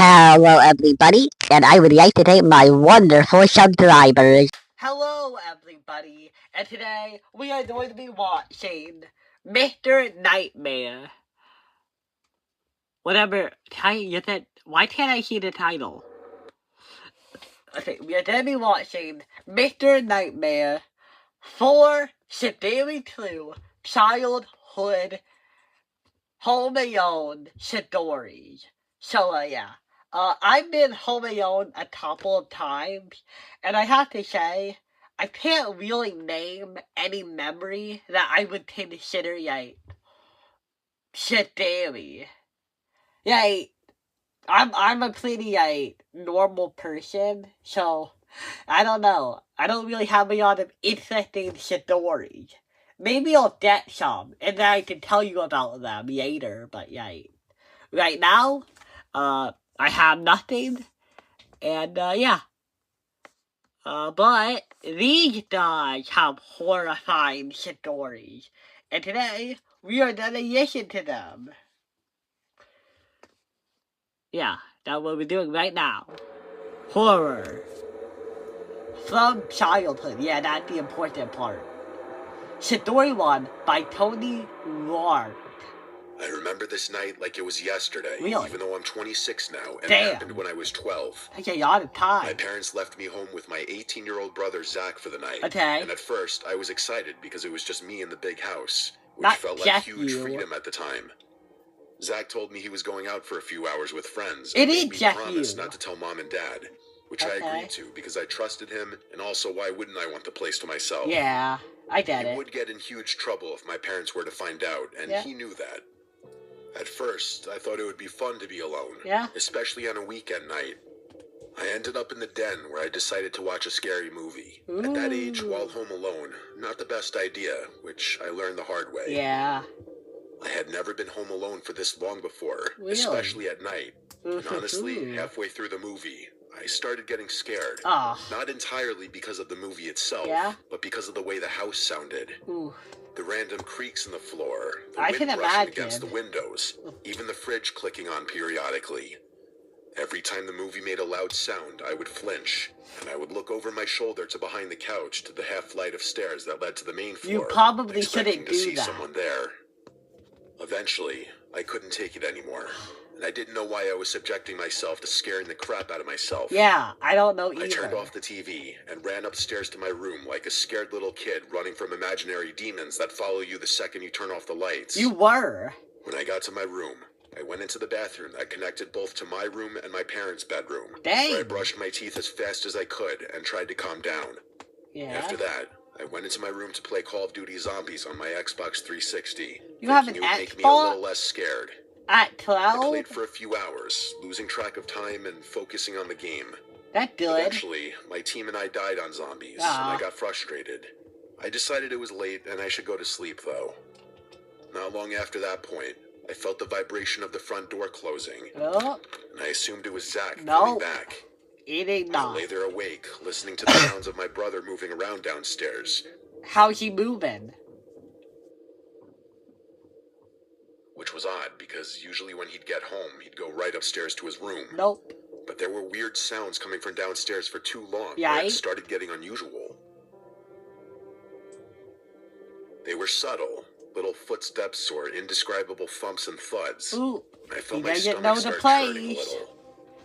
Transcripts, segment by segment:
Hello, everybody, and I would like to thank my wonderful subscribers. Hello, everybody, and today we are going to be watching Mr. Nightmare. Whatever, why can't I see the title? Okay, we are going to be watching Mr. Nightmare for Shibari 2 Childhood Home Alone stories. So, yeah. I've been Home Alone a couple of times, and I have to say, I can't really name any memory that I would consider, scary. I'm a pretty, normal person, so, I don't know. I don't really have a lot of interesting stories. Maybe I'll get some, and then I can tell you about them later, but, right now, I have nothing, and, but these guys have horrifying stories, and today, we are gonna listen to them. Yeah, that's what we're doing right now. Horror. From childhood, yeah, that's the important part. Story 1 by Tony Ward. I remember this night like it was yesterday, Really? even though I'm 26 now, and Damn. it happened when I was 12. That's a lot of time. My parents left me home with my 18-year-old brother, Zach, for the night. Okay. And at first, I was excited because it was just me in the big house, which Not felt like just huge you. freedom at the time. Zach told me he was going out for a few hours with friends, It and is made me just promise you. not to tell Mom and Dad, which I Okay. agreed to because I trusted him, and also why wouldn't I want the place to myself? Yeah, I get He it. would get in huge trouble if my parents were to find out, and Yeah. he knew that. At first, I thought it would be fun to be alone, Yeah. especially on a weekend night. I ended up in the den where I decided to watch a scary movie. At that age, Ooh. while home alone, not the best idea, which I learned the hard way. Yeah. I had never been home alone for this long before, Really? especially at night. And honestly, halfway through the movie, I started getting scared. Oh. Not entirely because of the movie itself, Yeah? but because of the way the house sounded. Ooh. The random creaks in the floor, the I wind can brushing imagine. against the windows, even the fridge clicking on periodically. Every time the movie made a loud sound, I would flinch, and I would look over my shoulder to behind the couch to the half flight of stairs that led to the main floor. You probably expecting shouldn't to do see that. someone there. Eventually, I couldn't take it anymore, and I didn't know why I was subjecting myself to scaring the crap out of myself. Yeah, I don't know either. I turned off the TV and ran upstairs to my room like a scared little kid running from imaginary demons that follow you the second you turn off the lights. You were. When I got to my room, I went into the bathroom that connected both to my room and my parents' bedroom. Dang. Where I brushed my teeth as fast as I could and tried to calm down. Yeah. After that, I went into my room to play Call of Duty Zombies on my Xbox 360. You have thinking an it would make me a Xbox? little less scared. At I 12? played for a few hours, losing track of time and focusing on the game. That's good. Eventually, my team and I died on zombies, and I got frustrated. I decided it was late and I should go to sleep, though. Not long after that point, I felt the vibration of the front door closing, Oh, and I assumed it was Zach No. coming back. it ain't I not. lay there awake, listening to the sounds of my brother moving around downstairs, How's he moving? which was odd because usually when he'd get home, he'd go right upstairs to his room. Nope. But there were weird sounds coming from downstairs for too long, Yeah, where it started getting unusual. They were subtle, little footsteps or indescribable thumps and thuds. Ooh. I felt You my gotta know stomach the start churning a place. little.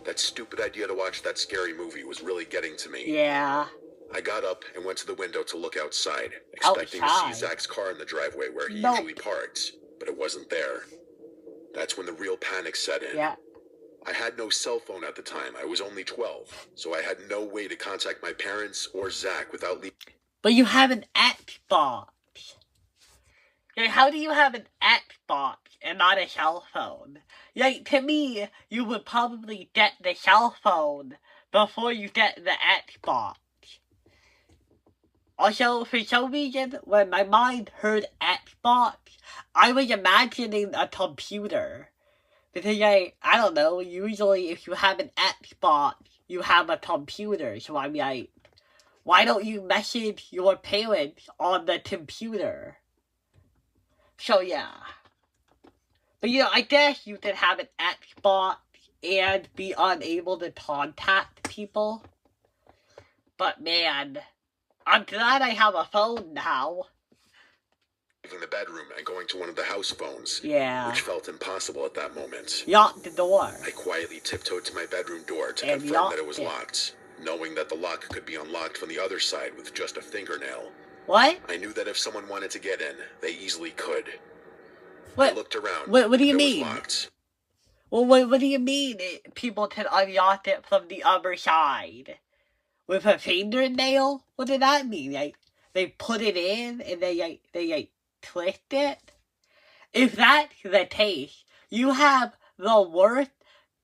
That stupid idea to watch that scary movie was really getting to me. Yeah. I got up and went to the window to look outside, expecting to Outside? see Zach's car in the driveway where he Nope. usually parked, but it wasn't there. That's when the real panic set in. Yeah. I had no cell phone at the time. I was only 12, so I had no way to contact my parents or Zach without leaving. But you have an Xbox. Okay, how do you have an Xbox and not a cell phone? Like, to me, you would probably get the cell phone before you get the Xbox. Also, for some reason, when my mind heard Xbox, I was imagining a computer. Because, I don't know, usually if you have an Xbox, you have a computer. So I'm like, why don't you message your parents on the computer? So, yeah. But, I guess you can have an Xbox and be unable to contact people. But man, I'm glad I have a phone now. Leaving the bedroom and going to one of the house phones, Yeah. which felt impossible at that moment. Lock the door. I quietly tiptoed to my bedroom door to And confirm that it was locked locked, knowing that the lock could be unlocked from the other side with just a fingernail. What? I knew that if someone wanted to get in, they easily could. What? I looked around. What do you It was mean? locked. Well, what do you mean people can unlock it from the other side? With a fingernail? What did that mean? Like, they put it in and they clicked it? If that's the case, you have the worst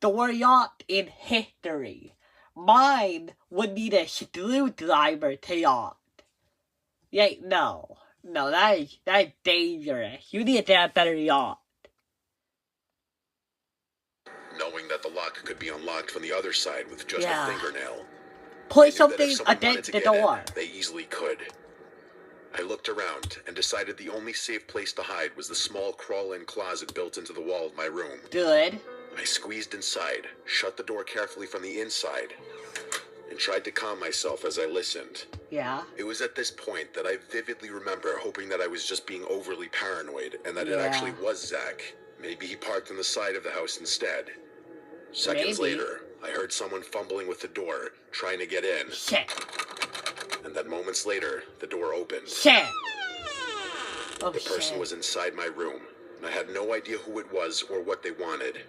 door lock in history. Mine would need a screwdriver to lock. Like, no, that is dangerous. You need to have better lock. Knowing that the lock could be unlocked from the other side with just a fingernail. Put I knew that if something someone wanted against to the get in, door. they easily could. I looked around and decided the only safe place to hide was the small crawl-in closet built into the wall of my room. Good. I squeezed inside, shut the door carefully from the inside, and tried to calm myself as I listened. Yeah. It was at this point that I vividly remember hoping that I was just being overly paranoid and that it actually was Zach. Maybe he parked on the side of the house instead. Seconds later, I heard someone fumbling with the door, trying to get in. Shit. And then moments later, the door opened. Shit. Oh, The person was inside my room, and I had no idea who it was or what they wanted.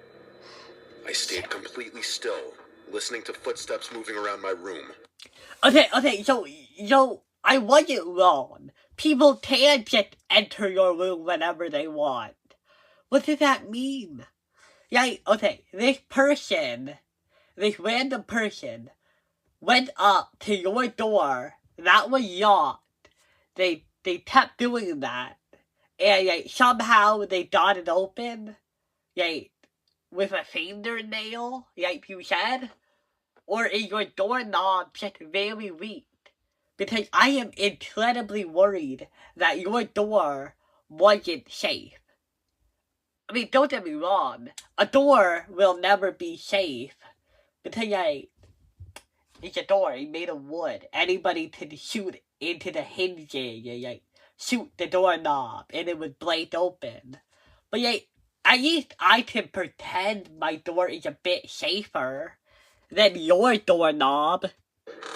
I stayed completely still, listening to footsteps moving around my room. Okay, so, I wasn't wrong. People can just enter your room whenever they want. What does that mean? Yeah, okay, this random person, went up to your door that was locked. They kept doing that. And somehow they got it open. With a fingernail, like you said. Or is your doorknob just very weak? Because I am incredibly worried that your door wasn't safe. I mean, don't get me wrong. A door will never be safe. Because, it's a door made of wood. Anybody could shoot into the hinges and, shoot the doorknob and it would break open. But, at least I can pretend my door is a bit safer than your doorknob.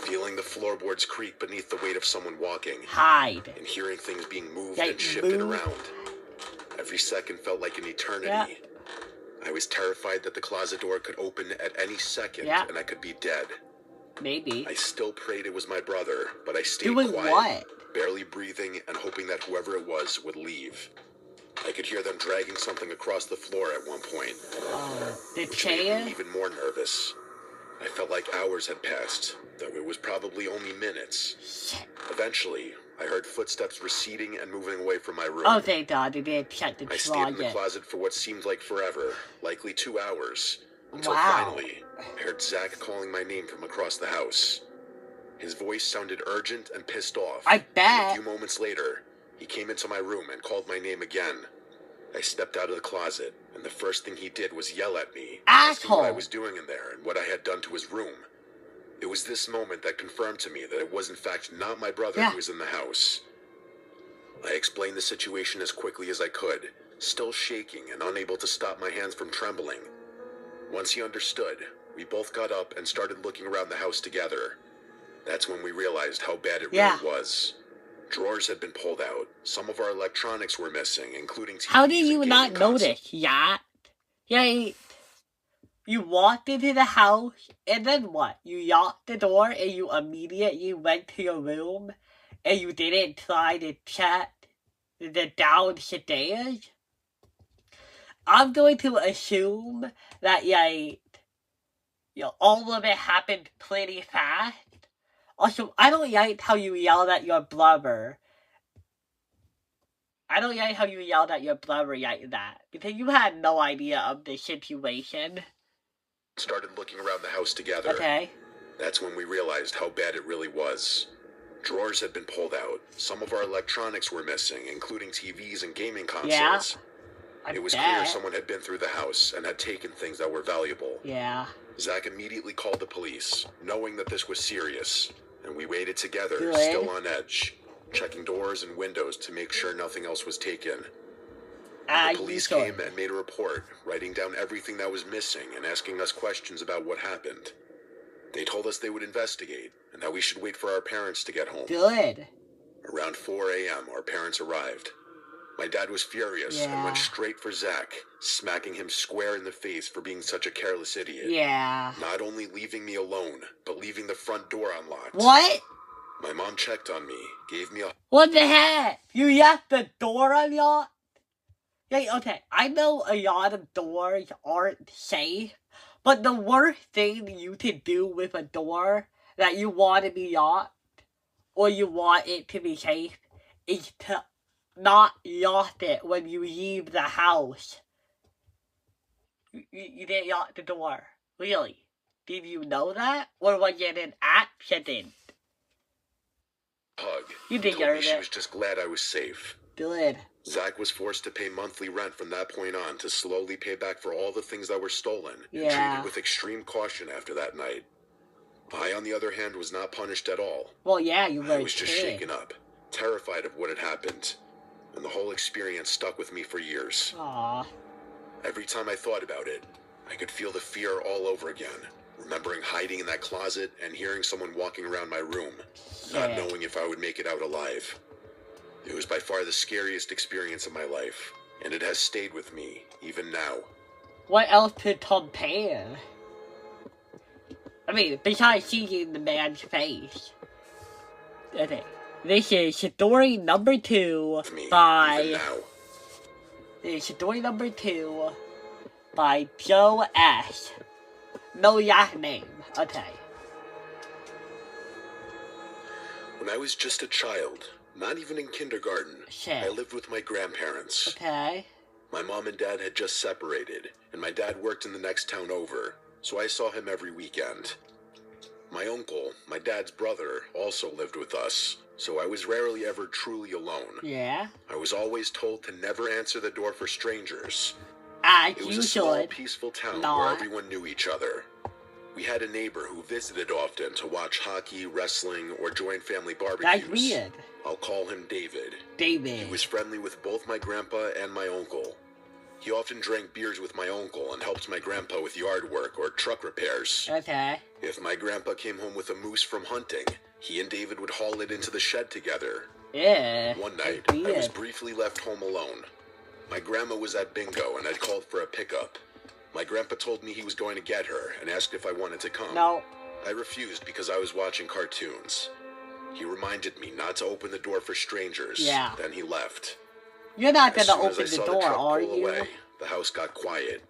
Feeling the floorboards creak beneath the weight of someone walking. Hide. And hearing things being moved and shifted around. Every second felt like an eternity. Yeah. I was terrified that the closet door could open at any second and I could be dead. Maybe. I still prayed it was my brother, but I stayed Doing quiet, what? barely breathing and hoping that whoever it was would leave. I could hear them dragging something across the floor at one point. The which made chair? me even more nervous. I felt like hours had passed, though it was probably only minutes. Shit. Eventually, I heard footsteps receding and moving away from my room. Oh, thank God, they did shut the I stayed in the closet. closet for what seemed like forever, likely 2 hours, until Wow. finally, I heard Zach calling my name from across the house. His voice sounded urgent and pissed off. I bet. And a few moments later, he came into my room and called my name again. I stepped out of the closet, and the first thing he did was yell at me, asking what I Asshole. was doing in there and what I had done to his room. It was this moment that confirmed to me that it was in fact not my brother who was in the house. I explained the situation as quickly as I could, still shaking and unable to stop my hands from trembling. Once he understood, we both got up and started looking around the house together. That's when we realized how bad it really was. Drawers had been pulled out. Some of our electronics were missing, including TVs How did you and not gaming consoles. notice that? You walked into the house, and then what? You locked the door, and you immediately went to your room, and you didn't try to check the downstairs? I'm going to assume that, all of it happened pretty fast. Also, I don't like how you yelled at your brother. I don't like how you yelled at your brother like that, because you had no idea of the situation. Started looking around the house together. Okay. That's when we realized how bad it really was. Drawers had been pulled out. Some of our electronics were missing, including TVs and gaming consoles. It was clear someone had been through the house and had taken things that were valuable. Yeah. Zach immediately called the police, knowing that this was serious, and we waited together, Good. still on edge, checking doors and windows to make sure nothing else was taken. The police came and made a report, writing down everything that was missing and asking us questions about what happened. They told us they would investigate, and that we should wait for our parents to get home. Good. Around 4 a.m., our parents arrived. My dad was furious and went straight for Zach, smacking him square in the face for being such a careless idiot. Yeah. Not only leaving me alone, but leaving the front door unlocked. What? My mom checked on me, gave me a... What the heck? You left the door unlocked? Yeah, okay, I know a lot of doors aren't safe, but the worst thing you can do with a door that you want to be locked, or you want it to be safe, is to not lock it when you leave the house. You didn't lock the door. Really? Did you know that? Or was it an accident? hug. You did Told me get she it. was just glad I was safe. Good. Zach was forced to pay monthly rent from that point on to slowly pay back for all the things that were stolen, and Yeah. treated with extreme caution after that night. I, on the other hand, was not punished at all. Well, yeah, you were I a was just kid. shaken up, terrified of what had happened, and the whole experience stuck with me for years. Aw. Every time I thought about it, I could feel the fear all over again, remembering hiding in that closet and hearing someone walking around my room, not Shit. knowing if I would make it out alive. It was by far the scariest experience of my life, and it has stayed with me, even now. What else could compare? I mean, besides seeing the man's face. Okay. This is story number 2 With me, even by... now. This is story number 2 by Joe S. No last name. Okay. When I was just a child, not even in kindergarten, Shit. I lived with my grandparents. Okay. My mom and dad had just separated, and my dad worked in the next town over, so I saw him every weekend. My uncle, my dad's brother, also lived with us, so I was rarely ever truly alone. Yeah. I was always told to never answer the door for strangers. As It was you a small, should. peaceful town where not. everyone knew each other. We had a neighbor who visited often to watch hockey, wrestling, or join family barbecues. That's weird. I'll call him David. David. He was friendly with both my grandpa and my uncle. He often drank beers with my uncle and helped my grandpa with yard work or truck repairs. Okay. If my grandpa came home with a moose from hunting, he and David would haul it into the shed together. Yeah. One night, that's I was weird. briefly left home alone. My grandma was at bingo and I'd called for a pickup. My grandpa told me he was going to get her and asked if I wanted to come. No. I refused because I was watching cartoons. He reminded me not to open the door for strangers. Yeah. Then he left. You're not As gonna soon as I open the saw door, the truck are pull you? away, the house got quiet.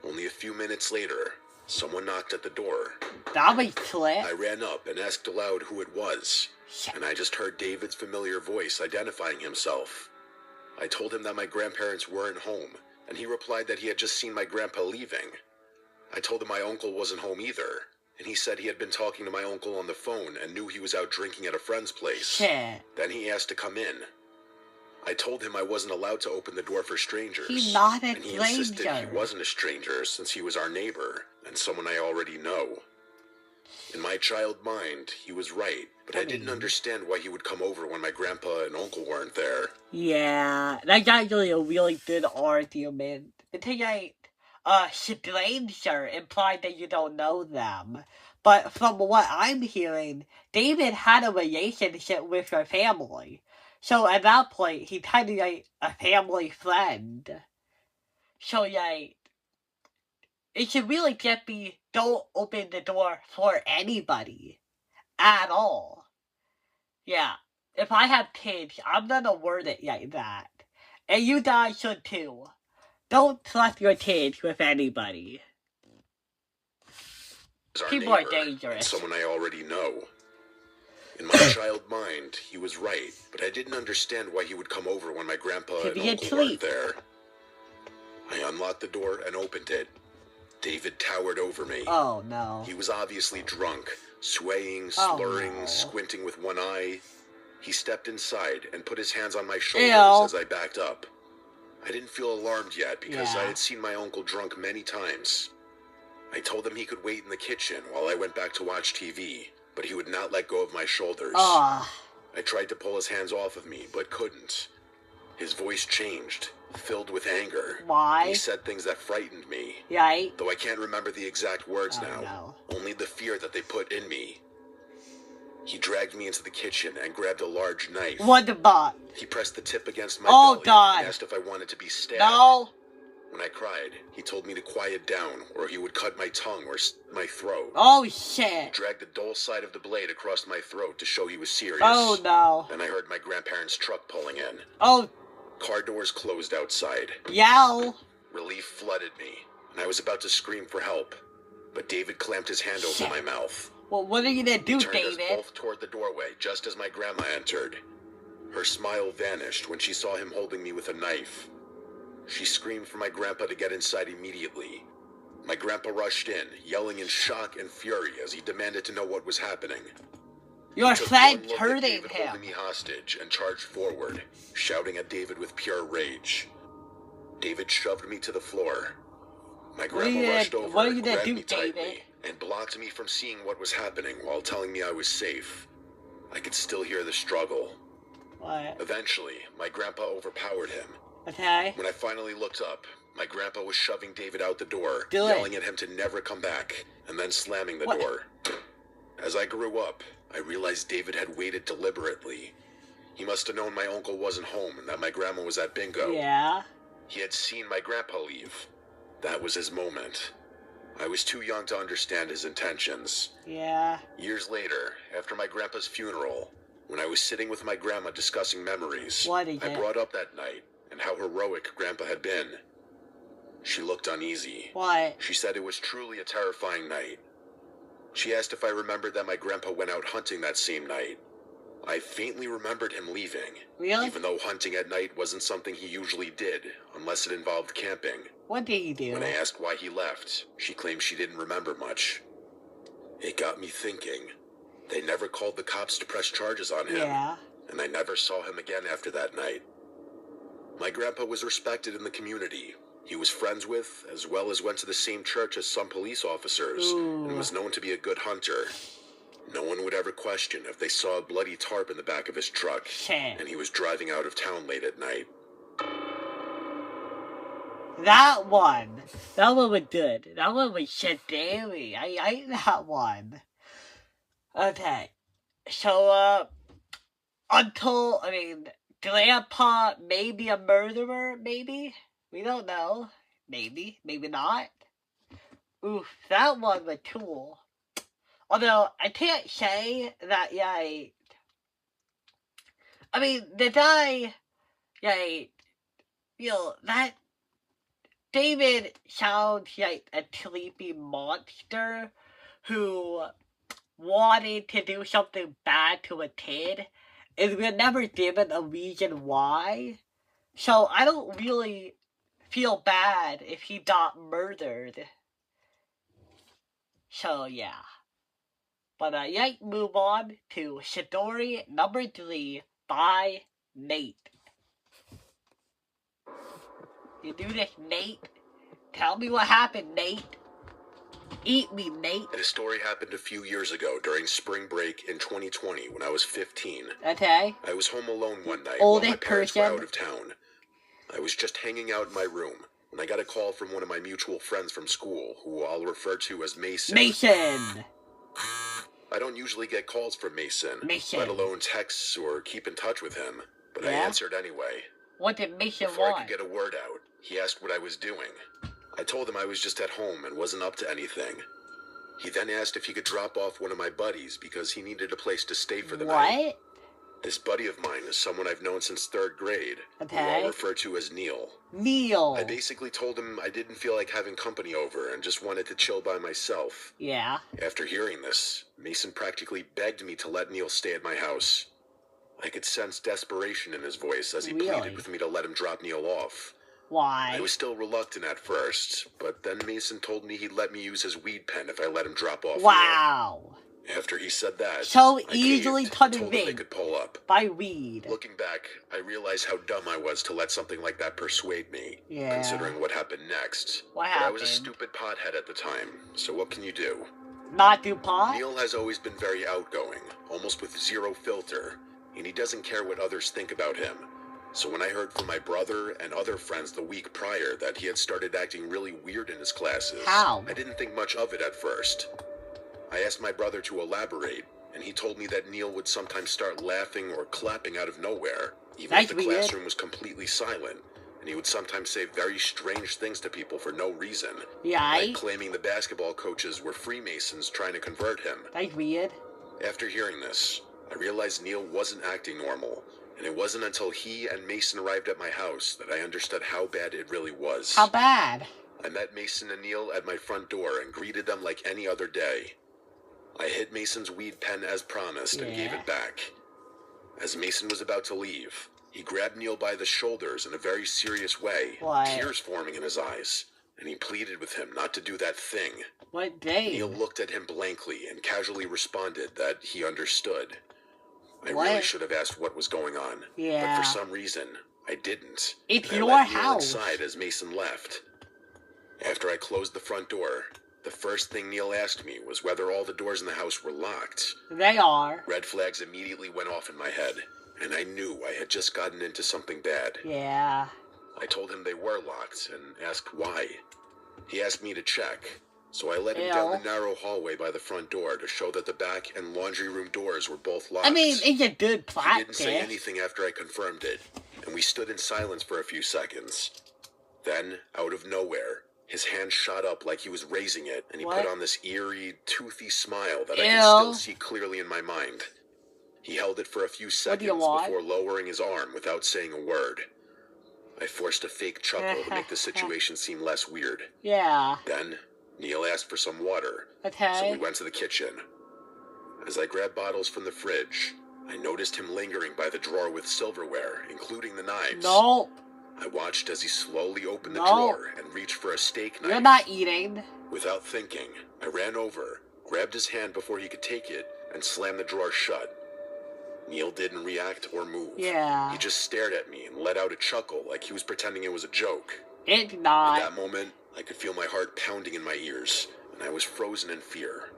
Only a few minutes later, someone knocked at the door. That was slick. I ran up and asked aloud who it was, and I just heard David's familiar voice identifying himself. I told him that my grandparents weren't home, and he replied that he had just seen my grandpa leaving. I told him my uncle wasn't home either, and he said he had been talking to my uncle on the phone and knew he was out drinking at a friend's place. Shit. Then he asked to come in. I told him I wasn't allowed to open the door for strangers. He's not a and he insisted stranger. he wasn't a stranger since he was our neighbor and someone I already know. In my child mind, he was right, but I didn't understand why he would come over when my grandpa and uncle weren't there. Yeah, that's actually a really good argument. Until stranger implied that you don't know them. But from what I'm hearing, David had a relationship with your family. So at that point, he's kind of like a family friend. So like, it should really just be, don't open the door for anybody. At all. Yeah, if I have kids, I'm gonna word it like that. And you guys should too. Don't trust your kids with anybody. He was our People are neighbor, and dangerous. someone I already know. In my child mind, he was right, but I didn't understand why he would come over when my grandpa To and be a uncle weren't treat. there. I unlocked the door and opened it. David towered over me. Oh no. He was obviously drunk, swaying, Oh, slurring, no. squinting with one eye. He stepped inside and put his hands on my shoulders Ew. as I backed up. I didn't feel alarmed yet because I Yeah. had seen my uncle drunk many times. I told him he could wait in the kitchen while I went back to watch TV, but he would not let go of my shoulders. Ugh. I tried to pull his hands off of me, but couldn't. His voice changed, filled with anger. Why? He said things that frightened me, Right? though I can't remember the exact words Oh, now. no. Only the fear that they put in me. He dragged me into the kitchen and grabbed a large knife. What the fuck? He pressed the tip against my Oh, belly God. and asked if I wanted to be stabbed. No. When I cried, he told me to quiet down, or he would cut my tongue or slit my throat. Oh, He shit. dragged the dull side of the blade across my throat to show he was serious. Oh, no. Then I heard my grandparents' truck pulling in. Oh, Car doors closed outside. yell. Relief flooded me, and I was about to scream for help. But David clamped his hand over Shit. my mouth. Well, what are you gonna do, He turned us David? both toward the doorway just as my grandma entered. Her smile vanished when she saw him holding me with a knife. She screamed for my grandpa to get inside immediately. My grandpa rushed in, yelling in shock and fury as he demanded to know what was happening. Your He took friend one look at hurting David him. holding me hostage and charged forward, shouting at David with pure rage. David shoved me to the floor. My What are grandma you rushed gonna- over what are you and gonna grabbed do, me tightly David? and blocked me from seeing what was happening while telling me I was safe. I could still hear the struggle. What? Eventually, my grandpa overpowered him. Okay. When I finally looked up, my grandpa was shoving David out the door, Do it. yelling at him to never come back, and then slamming the What? door. As I grew up, I realized David had waited deliberately. He must have known my uncle wasn't home and that my grandma was at bingo. Yeah. He had seen my grandpa leave. That was his moment. I was too young to understand his intentions. Yeah. Years later, after my grandpa's funeral, when I was sitting with my grandma discussing memories, What is I it? brought up that night and how heroic grandpa had been. She looked uneasy. What? She said it was truly a terrifying night. She asked if I remembered that my grandpa went out hunting that same night. I faintly remembered him leaving, Really? even though hunting at night wasn't something he usually did, unless it involved camping. What did you do? When I asked why he left, she claimed she didn't remember much. It got me thinking. They never called the cops to press charges on him, Yeah. and I never saw him again after that night. My grandpa was respected in the community. He was friends with, as well as went to the same church as some police officers, Ooh. and was known to be a good hunter. No one would ever question if they saw a bloody tarp in the back of his truck, Shit. and he was driving out of town late at night. That one. That one was good. That one was shit daily. I like that one. Okay. So, Grandpa may be a murderer, maybe? We don't know. Maybe. Maybe not. Oof, that one was cool. Although, I can't say that, the guy, that David sounds like a sleepy monster who wanted to do something bad to a kid, and we're never given a reason why. So I don't really feel bad if he got murdered. So yeah. But let's move on to story number 3 by Nate. You do this, Nate? Tell me what happened, Nate. Eat me, Nate. This story happened a few years ago during spring break in 2020 when I was 15. Okay. I was home alone one night while my Oldest parents were person. out of town. I was just hanging out in my room when I got a call from one of my mutual friends from school, who I'll refer to as Mason. Mason. I don't usually get calls from Mason, Mason. let alone texts or keep in touch with him, but I Yeah? answered anyway. What did Mason Before I want? could get a word out, he asked what I was doing. I told him I was just at home and wasn't up to anything. He then asked if he could drop off one of my buddies because he needed a place to stay for the night. What? This buddy of mine is someone I've known since 3rd grade, who Okay. I'll refer to as Neil. Neil. I basically told him I didn't feel like having company over and just wanted to chill by myself. Yeah. After hearing this, Mason practically begged me to let Neil stay at my house. I could sense desperation in his voice as he Really? pleaded with me to let him drop Neil off. Why? I was still reluctant at first, but then Mason told me he'd let me use his weed pen if I let him drop off Neil. Wow. After he said that, So I easily caved and told them they convinced could pull up. by weed. Looking back, I realized how dumb I was to let something like that persuade me, Yeah. considering what happened next. What But I was a happened? stupid pothead at the time, so what can you do? Not do pot? Neil has always been very outgoing, almost with zero filter, and he doesn't care what others think about him. So when I heard from my brother and other friends the week prior that he had started acting really weird in his classes, How? I didn't think much of it at first. I asked my brother to elaborate, and he told me that Neil would sometimes start laughing or clapping out of nowhere, even That's if the weird. classroom was completely silent, and he would sometimes say very strange things to people for no reason, Yeah, like claiming the basketball coaches were Freemasons trying to convert him. that's weird. After hearing this, I realized Neil wasn't acting normal, and it wasn't until he and Mason arrived at my house that I understood how bad it really was. How bad? I met Mason and Neil at my front door and greeted them like any other day. I hid Mason's weed pen as promised and gave Yeah. it back. As Mason was about to leave, he grabbed Neil by the shoulders in a very serious way, What? tears forming in his eyes, and he pleaded with him not to do that thing. What day? Neil looked at him blankly and casually responded that he understood. I What? really should have asked what was going on, Yeah. but for some reason, I didn't. It's And I your let Neil house. inside as Mason left. After I closed the front door, the first thing Neil asked me was whether all the doors in the house were locked. They are. Red flags immediately went off in my head, and I knew I had just gotten into something bad. Yeah. I told him they were locked and asked why. He asked me to check, so I led him down the narrow hallway by the front door to show that the back and laundry room doors were both locked. I mean, it's a good He practice. didn't say anything after I confirmed it, and we stood in silence for a few seconds. Then, out of nowhere, his hand shot up like he was raising it, and he What? put on this eerie, toothy smile that I Ew. can still see clearly in my mind. He held it for a few What do seconds you want? before lowering his arm without saying a word. I forced a fake chuckle to make the situation seem less weird. Yeah. Then, Neil asked for some water, so Okay. we went to the kitchen. As I grabbed bottles from the fridge, I noticed him lingering by the drawer with silverware, including the knives. No, I watched as he slowly opened the No. drawer and reached for a steak knife. you're not eating. Without thinking, I ran over, grabbed his hand before he could take it, and slammed the drawer shut. Neil didn't react or move. Yeah. He just stared at me and let out a chuckle like he was pretending it was a joke. It's At not. that moment, I could feel my heart pounding in my ears, and I was frozen in fear.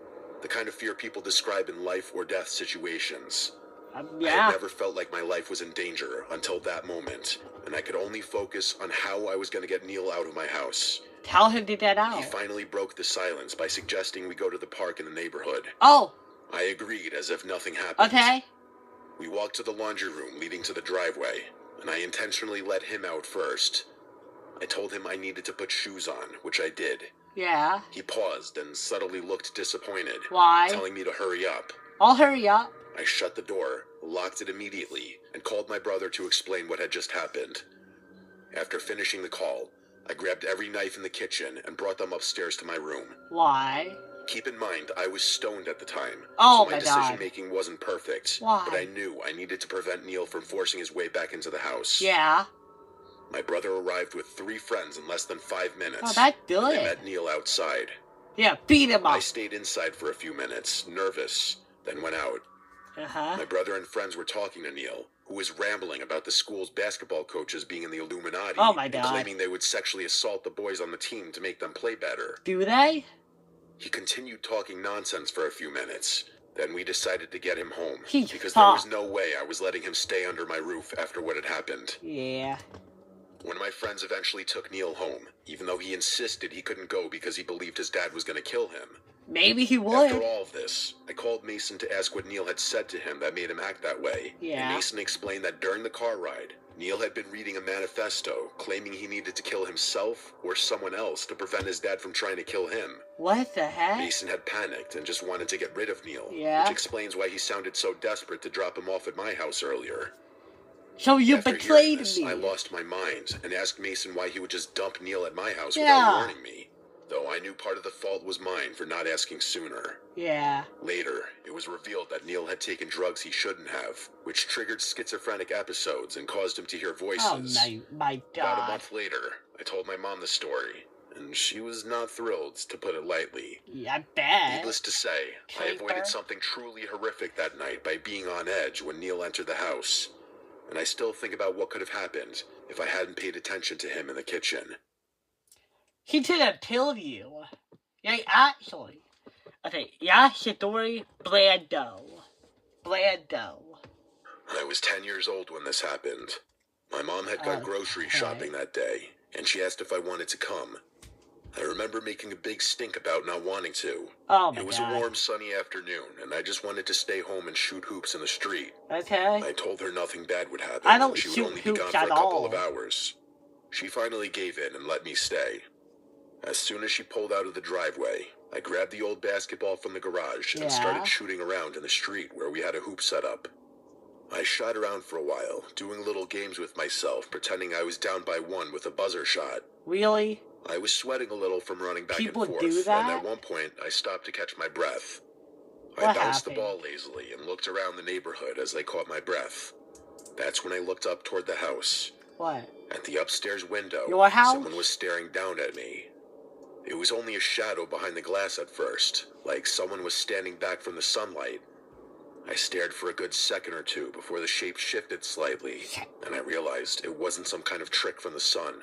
The kind of fear people describe in life or death situations. I Yeah. had never felt like my life was in danger until that moment, and I could only focus on how I was going to get Neil out of my house. Tell him to get He out. finally broke the silence by suggesting we go to the park in the neighborhood. Oh, I agreed as if nothing happened. okay. We walked to the laundry room leading to the driveway, and I intentionally let him out first. I told him I needed to put shoes on, which I did. Yeah. He paused and subtly looked disappointed, Why? telling me to hurry up. I'll hurry up. I shut the door, locked it immediately, and called my brother to explain what had just happened. After finishing the call, I grabbed every knife in the kitchen and brought them upstairs to my room. Why? Keep in mind, I was stoned at the time, Oh so my my God. decision-making wasn't perfect. Why? But I knew I needed to prevent Neil from forcing his way back into the house. Yeah. My brother arrived with 3 friends in less than 5 minutes. Oh, that's and they good. met Neil outside. Yeah, beat him I up. stayed inside for a few minutes, nervous, then went out. Uh-huh. My brother and friends were talking to Neil, who was rambling about the school's basketball coaches being in the Illuminati Oh my and God. claiming they would sexually assault the boys on the team to make them play better. Do they? He continued talking nonsense for a few minutes. Then we decided to get him home, He's because there was fucked. no way I was letting him stay under my roof after what had happened. Yeah. One of my friends eventually took Neil home, even though he insisted he couldn't go because he believed his dad was going to kill him. Maybe he After would. all of this, I called Mason to ask what Neil had said to him that made him act that way. Yeah. And Mason explained that during the car ride, Neil had been reading a manifesto claiming he needed to kill himself or someone else to prevent his dad from trying to kill him. What the heck? Mason had panicked and just wanted to get rid of Neil, Yeah. which explains why he sounded so desperate to drop him off at my house earlier. So you After betrayed hearing this, me. I lost my mind and asked Mason why he would just dump Neil at my house Yeah. without warning me, though I knew part of the fault was mine for not asking sooner. Yeah. Later, it was revealed that Neil had taken drugs he shouldn't have, which triggered schizophrenic episodes and caused him to hear voices. Oh my About a God. month later, I told my mom the story, and she was not thrilled, to put it lightly. Yeah, I bet. Needless to say, I Creeper. avoided something truly horrific that night by being on edge when Neil entered the house. And I still think about what could have happened if I hadn't paid attention to him in the kitchen. He should have killed you. Yeah, actually. Okay, Yasadori Brando. I was 10 years old when this happened. My mom had gone grocery shopping that day, and she asked if I wanted to come. I remember making a big stink about not wanting to. Oh my It was God. a warm, sunny afternoon, and I just wanted to stay home and shoot hoops in the street. Okay. I told her nothing bad would happen. I don't and she would shoot only be gone hoops for a at couple all. of hours. She finally gave in and let me stay. As soon as she pulled out of the driveway, I grabbed the old basketball from the garage and started shooting around in the street where we had a hoop set up. I shot around for a while, doing little games with myself, pretending I was down by 1 with a buzzer shot. Really? I was sweating a little from running back People and forth, do that? and at one point I stopped to catch my breath. I What bounced happened? the ball lazily and looked around the neighborhood as I caught my breath. That's when I looked up toward the house. What? At the upstairs window, Your house? someone was staring down at me. It was only a shadow behind the glass at first, like someone was standing back from the sunlight. I stared for a good second or two before the shape shifted slightly, and I realized it wasn't some kind of trick from the sun.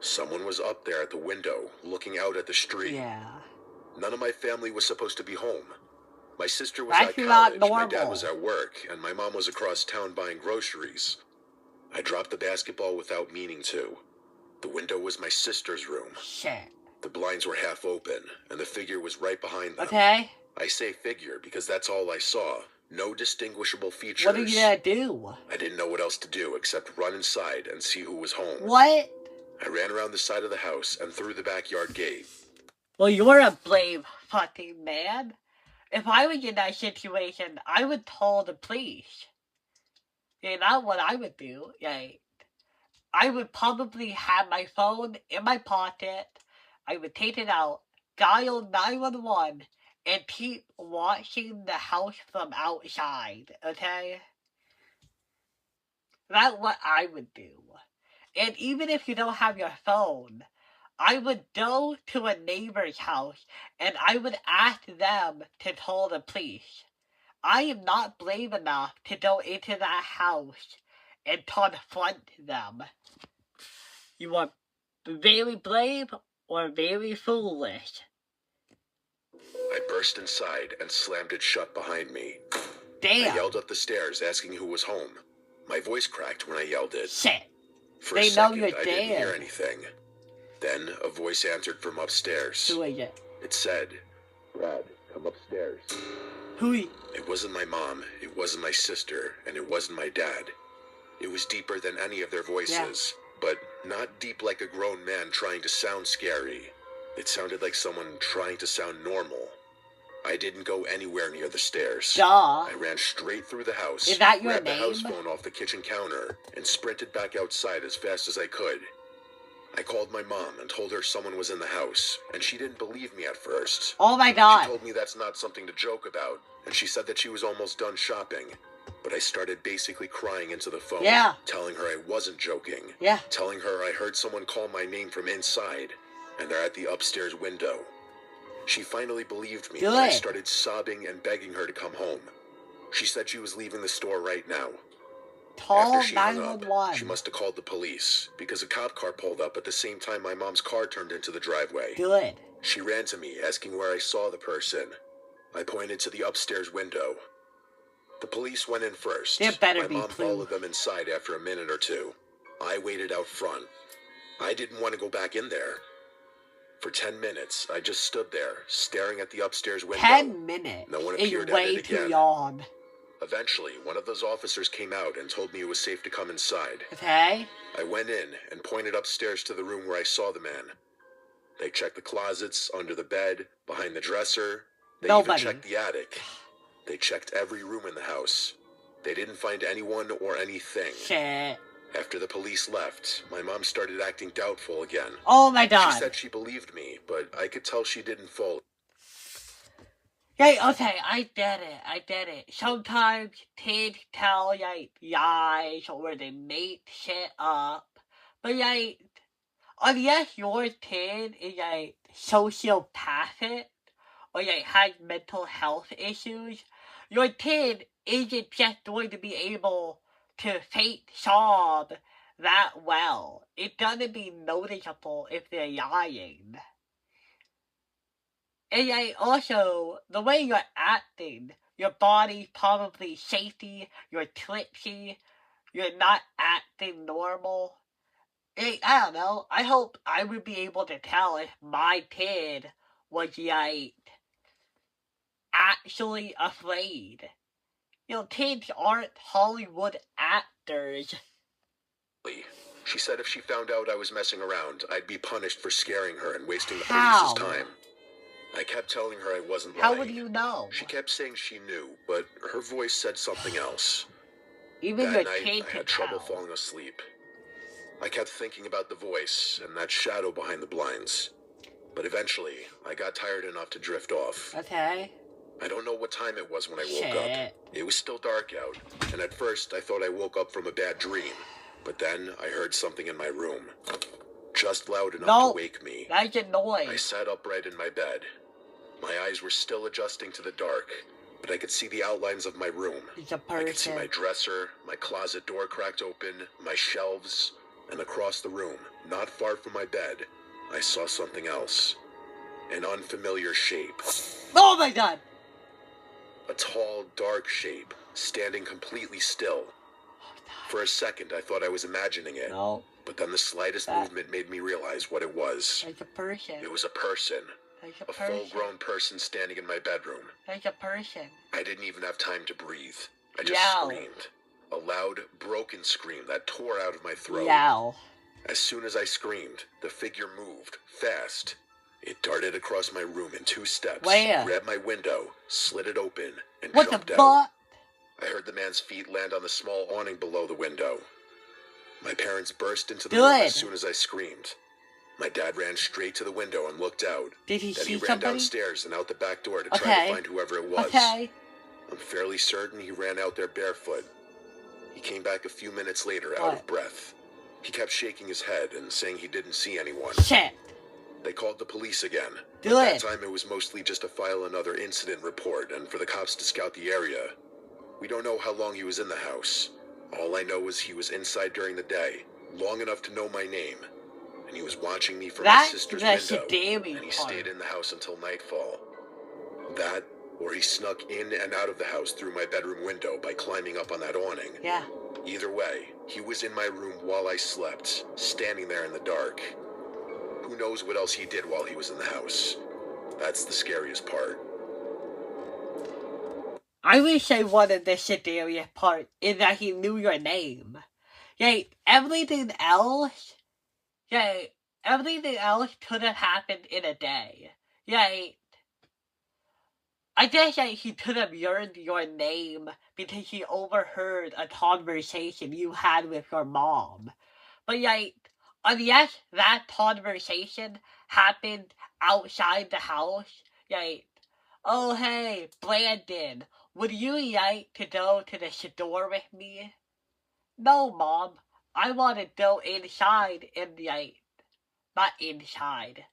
Someone was up there at the window, looking out at the street. Yeah. None of my family was supposed to be home. My sister was That's at not college, my dad normal. was at work, and my mom was across town buying groceries. I dropped the basketball without meaning to. The window was my sister's room. Shit. The blinds were half open, and the figure was right behind them. Okay. I say figure because that's all I saw. No distinguishable features. What are you gonna do? I didn't know what else to do except run inside and see who was home. What? I ran around the side of the house and through the backyard gate. Well, you're a brave fucking man. If I was in that situation, I would call the police. Yeah, that's what I would do. Like, I would probably have my phone in my pocket. I would take it out, dial 911, and keep watching the house from outside, okay? That's what I would do. And even if you don't have your phone, I would go to a neighbor's house and I would ask them to call the police. I am not brave enough to go into that house and confront them. You are very brave or very foolish. I burst inside and slammed it shut behind me. I Damn. yelled up the stairs asking who was home. My voice cracked when I yelled it. Shit. For They a know second, you're I didn't hear dead. anything. Then a voice answered from upstairs. Who is it? It said, "Brad, come upstairs." Who? It wasn't my mom, it wasn't my sister, and it wasn't my dad. It was deeper than any of their voices, but not deep like a grown man trying to sound scary. It sounded like someone trying to sound normal. I didn't go anywhere near the stairs. Duh. I ran straight through the house, Is that your grabbed the name? house phone off the kitchen counter, and sprinted back outside as fast as I could. I called my mom and told her someone was in the house, and she didn't believe me at first. Oh my She god. told me that's not something to joke about, and she said that she was almost done shopping. But I started basically crying into the phone, Yeah. telling her I wasn't joking, Yeah. telling her I heard someone call my name from inside, and they're at the upstairs window. She finally believed me, and I Good. started sobbing and begging her to come home. She said she was leaving the store right now. Call After she hung up, 911. she must have called the police, because a cop car pulled up at the same time my mom's car turned into the driveway. Good. She ran to me, asking where I saw the person. I pointed to the upstairs window. The police went in first. There better My be mom proof. followed them inside after a minute or two. I waited out front. I didn't want to go back in there. For 10 minutes, I just stood there, staring at the upstairs window. 10 minutes No one is appeared at way it too again. long. Eventually, one of those officers came out and told me it was safe to come inside. Okay? I went in and pointed upstairs to the room where I saw the man. They checked the closets, under the bed, behind the dresser. They Nobody. even checked the attic. They checked every room in the house. They didn't find anyone or anything. Shit. After the police left, my mom started acting doubtful again. Oh my She god. said she believed me, but I could tell she didn't fully. Hey, okay, I get it. Sometimes kids tell, like, lies or they make shit up. But, like, unless your kid is like sociopathic or like has mental health issues, your kid isn't just going to be able to fake sob that well. It's gonna be noticeable if they're lying. And like also, the way you're acting, your body's probably shaky, you're twitchy, you're not acting normal. I don't know. I hope I would be able to tell if my kid was like actually afraid. Kids aren't Hollywood actors. She said if she found out I was messing around, I'd be punished for scaring her and wasting the How? police's time. I kept telling her I wasn't lying. How would you know? She kept saying she knew, but her voice said something else. Even that your night, kid I can had trouble tell. falling asleep. I kept thinking about the voice and that shadow behind the blinds. But eventually, I got tired enough to drift off. Okay. I don't know what time it was when I woke Shit. up. It was still dark out, and at first I thought I woke up from a bad dream. But then I heard something in my room. Just loud enough to wake me. That's a noise. I sat upright in my bed. My eyes were still adjusting to the dark, but I could see the outlines of my room. It's a I person. could see my dresser, my closet door cracked open, my shelves, and across the room, not far from my bed, I saw something else. An unfamiliar shape. Oh my god! A tall, dark shape, standing completely still. For a second, I thought I was imagining it. No. But then the slightest movement made me realize what it was. It's a person. It was a person. It's A a person. full-grown person standing in my bedroom. It's a person. I didn't even have time to breathe. I just screamed. A loud, broken scream that tore out of my throat. Yow. As soon as I screamed, the figure moved, fast. It darted across my room in 2 steps, Where? grabbed my window, slid it open, and What the jumped out. fuck? I heard the man's feet land on the small awning below the window. My parents burst into the Good. room as soon as I screamed. My dad ran straight to the window and looked out. Did he Then see he ran somebody? downstairs and out the back door to try Okay. to find whoever it was. Okay. I'm fairly certain he ran out there barefoot. He came back a few minutes later out What? of breath. He kept shaking his head and saying he didn't see anyone. Shit. They called the police again. Good. At that time, it was mostly just to file another incident report and for the cops to scout the area. We don't know how long he was in the house. All I know is he was inside during the day, long enough to know my name. And he was watching me from my That's sister's the window. scary And he part. stayed in the house until nightfall. That, or he snuck in and out of the house through my bedroom window by climbing up on that awning. Yeah. Either way, he was in my room while I slept, standing there in the dark. Who knows what else he did while he was in the house? That's the scariest part. I would say one of the scariest parts is that he knew your name. Everything else could have happened in a day. I guess he could have learned your name because he overheard a conversation you had with your mom. But unless that conversation happened outside the house, oh hey, Brandon, would you like to go to the store with me? No, Mom, I want to go inside and not inside.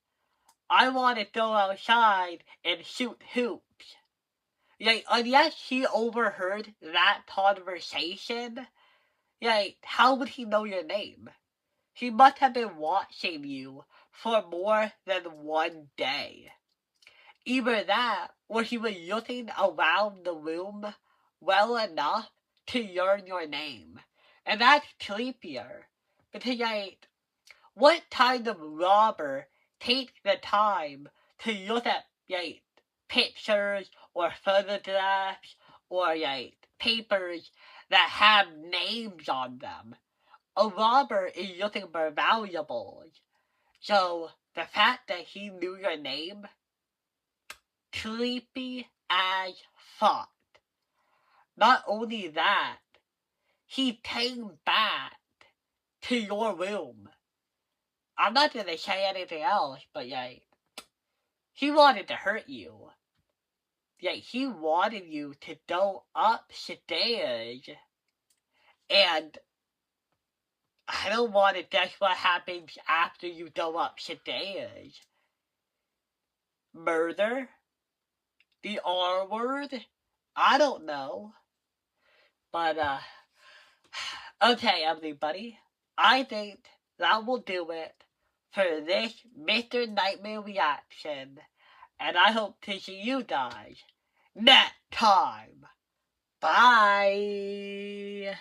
I want to go outside and shoot hoops. Unless he overheard that conversation, how would he know your name? He must have been watching you for more than one day. Either that, or he was looking around the room well enough to learn your name. And that's creepier. Because, what kind of robber takes the time to look at, pictures or photographs or, papers that have names on them? A robber is looking for valuables. So, the fact that he knew your name, creepy as fuck. Not only that, he came back to your room. I'm not gonna say anything else, but he wanted to hurt you. He wanted you to go upstairs and I don't want to guess what happens after you go upstairs. Murder? The R word? I don't know. But, okay, everybody. I think that will do it for this Mr. Nightmare reaction. And I hope to see you guys next time. Bye.